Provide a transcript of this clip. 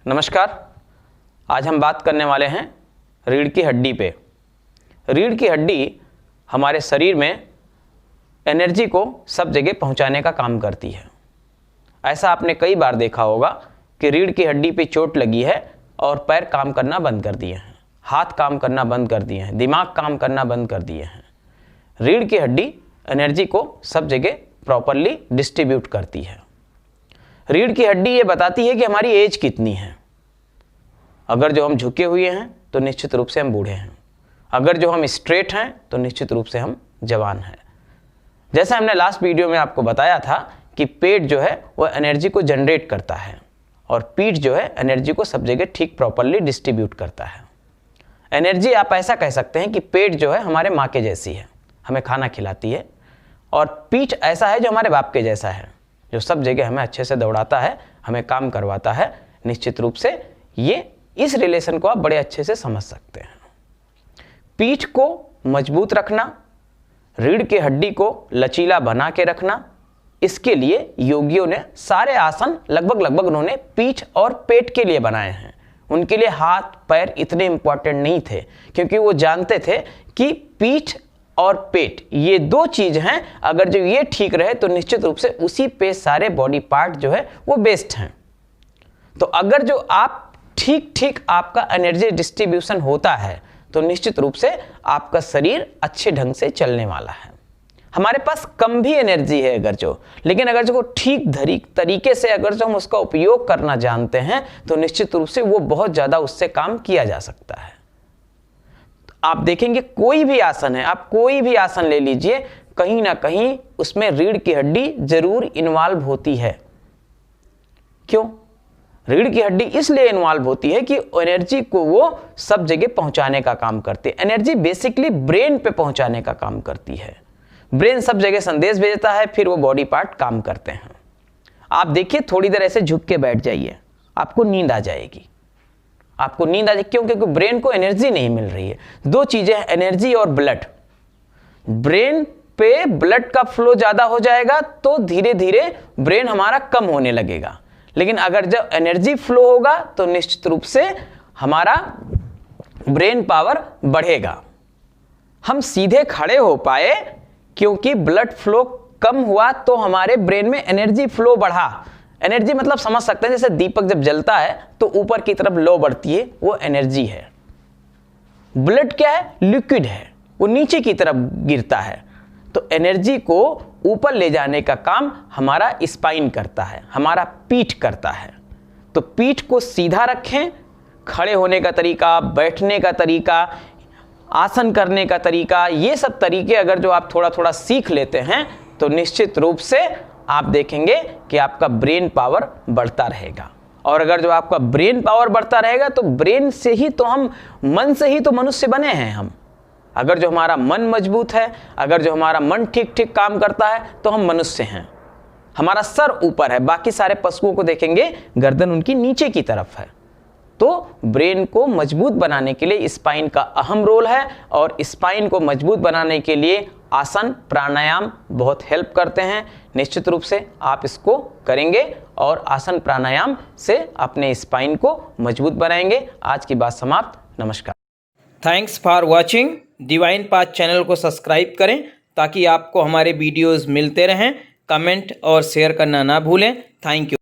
नमस्कार। आज हम बात करने वाले हैं रीढ़ की हड्डी पे। रीढ़ की हड्डी हमारे शरीर में एनर्जी को सब जगह पहुंचाने का काम करती है। ऐसा आपने कई बार देखा होगा कि रीढ़ की हड्डी पे चोट लगी है और पैर काम करना बंद कर दिए हैं, हाथ काम करना बंद कर दिए हैं, दिमाग काम करना बंद कर दिए हैं। रीढ़ की हड्डी एनर्जी को सब जगह प्रॉपरली डिस्ट्रीब्यूट करती है। रीढ़ की हड्डी ये बताती है कि हमारी एज कितनी है। अगर जो हम झुके हुए हैं तो निश्चित रूप से हम बूढ़े हैं, अगर जो हम स्ट्रेट हैं तो निश्चित रूप से हम जवान हैं। जैसे हमने लास्ट वीडियो में आपको बताया था कि पेट जो है वो एनर्जी को जनरेट करता है और पीठ जो है एनर्जी को सब जगह ठीक प्रॉपरली डिस्ट्रीब्यूट करता है। एनर्जी आप ऐसा कह सकते हैं कि पेट जो है हमारे माँ के जैसी है, हमें खाना खिलाती है, और पीठ ऐसा है जो हमारे बाप के जैसा है, जो सब जगह हमें अच्छे से दौड़ाता है, हमें काम करवाता है। निश्चित रूप से ये इस रिलेशन को आप बड़े अच्छे से समझ सकते हैं। पीठ को मजबूत रखना, रीढ़ की हड्डी को लचीला बना के रखना, इसके लिए योगियों ने सारे आसन लगभग उन्होंने पीठ और पेट के लिए बनाए हैं। उनके लिए हाथ पैर इतने इंपॉर्टेंट नहीं थे, क्योंकि वो जानते थे कि पीठ और पेट ये दो चीज हैं, अगर जो ये ठीक रहे तो निश्चित रूप से उसी पे सारे बॉडी पार्ट जो है वो बेस्ड हैं। तो अगर जो आप ठीक आपका एनर्जी डिस्ट्रीब्यूशन होता है तो निश्चित रूप से आपका शरीर अच्छे ढंग से चलने वाला है। हमारे पास कम भी एनर्जी है अगर जो, लेकिन अगर जो ठीक तरीके से अगर जो हम उसका उपयोग करना जानते हैं तो निश्चित रूप से वो बहुत ज्यादा उससे काम किया जा सकता है। आप देखेंगे कोई भी आसन है, आप कोई भी आसन ले लीजिए, कहीं ना कहीं उसमें रीढ़ की हड्डी जरूर इन्वॉल्व होती है। क्यों? रीढ़ की हड्डी इसलिए इन्वॉल्व होती है कि एनर्जी को वो सब जगह पहुंचाने का काम करती है। एनर्जी बेसिकली ब्रेन पे पहुंचाने का काम करती है। ब्रेन सब जगह संदेश भेजता है, फिर वो बॉडी पार्ट काम करते हैं। आप देखिए, थोड़ी देर ऐसे झुक के बैठ जाइए, आपको नींद आ जाएगी। आपको नींद आ जाएगी क्यों? क्योंकि ब्रेन को एनर्जी नहीं मिल रही है। दो चीजें हैं, एनर्जी और ब्लड। ब्रेन पे ब्लड का फ्लो ज्यादा हो जाएगा तो धीरे धीरे ब्रेन हमारा कम होने लगेगा, लेकिन अगर जब एनर्जी फ्लो होगा तो निश्चित रूप से हमारा ब्रेन पावर बढ़ेगा। हम सीधे खड़े हो पाए क्योंकि ब्लड फ्लो कम हुआ तो हमारे ब्रेन में एनर्जी फ्लो बढ़ा। एनर्जी मतलब समझ सकते हैं, जैसे दीपक जब जलता है तो ऊपर की तरफ लो बढ़ती है, वो एनर्जी है। ब्लड क्या है? लिक्विड है, वो नीचे की तरफ गिरता है। तो एनर्जी को ऊपर ले जाने का काम हमारा स्पाइन करता है, हमारा पीठ करता है। तो पीठ को सीधा रखें, खड़े होने का तरीका, बैठने का तरीका, आसन करने का तरीका, ये सब तरीके अगर जो आप थोड़ा सीख लेते हैं तो निश्चित रूप से आप देखेंगे कि आपका ब्रेन पावर बढ़ता रहेगा। और अगर जो आपका ब्रेन पावर बढ़ता रहेगा तो ब्रेन से ही तो हम, मन से ही तो मनुष्य बने हैं हम। अगर जो हमारा मन मजबूत है, अगर जो हमारा मन ठीक काम करता है तो हम मनुष्य हैं। हमारा सर ऊपर है, बाकी सारे पशुओं को देखेंगे गर्दन उनकी नीचे की तरफ है। तो ब्रेन को मजबूत बनाने के लिए स्पाइन का अहम रोल है, और स्पाइन को मजबूत बनाने के लिए आसन प्राणायाम बहुत हेल्प करते हैं। निश्चित रूप से आप इसको करेंगे और आसन प्राणायाम से अपने स्पाइन को मजबूत बनाएंगे। आज की बात समाप्त। नमस्कार। Thanks for watching. Divine path channel को सब्सक्राइब करें ताकि आपको हमारे वीडियोस मिलते रहें। कमेंट और शेयर करना ना भूलें। Thank you.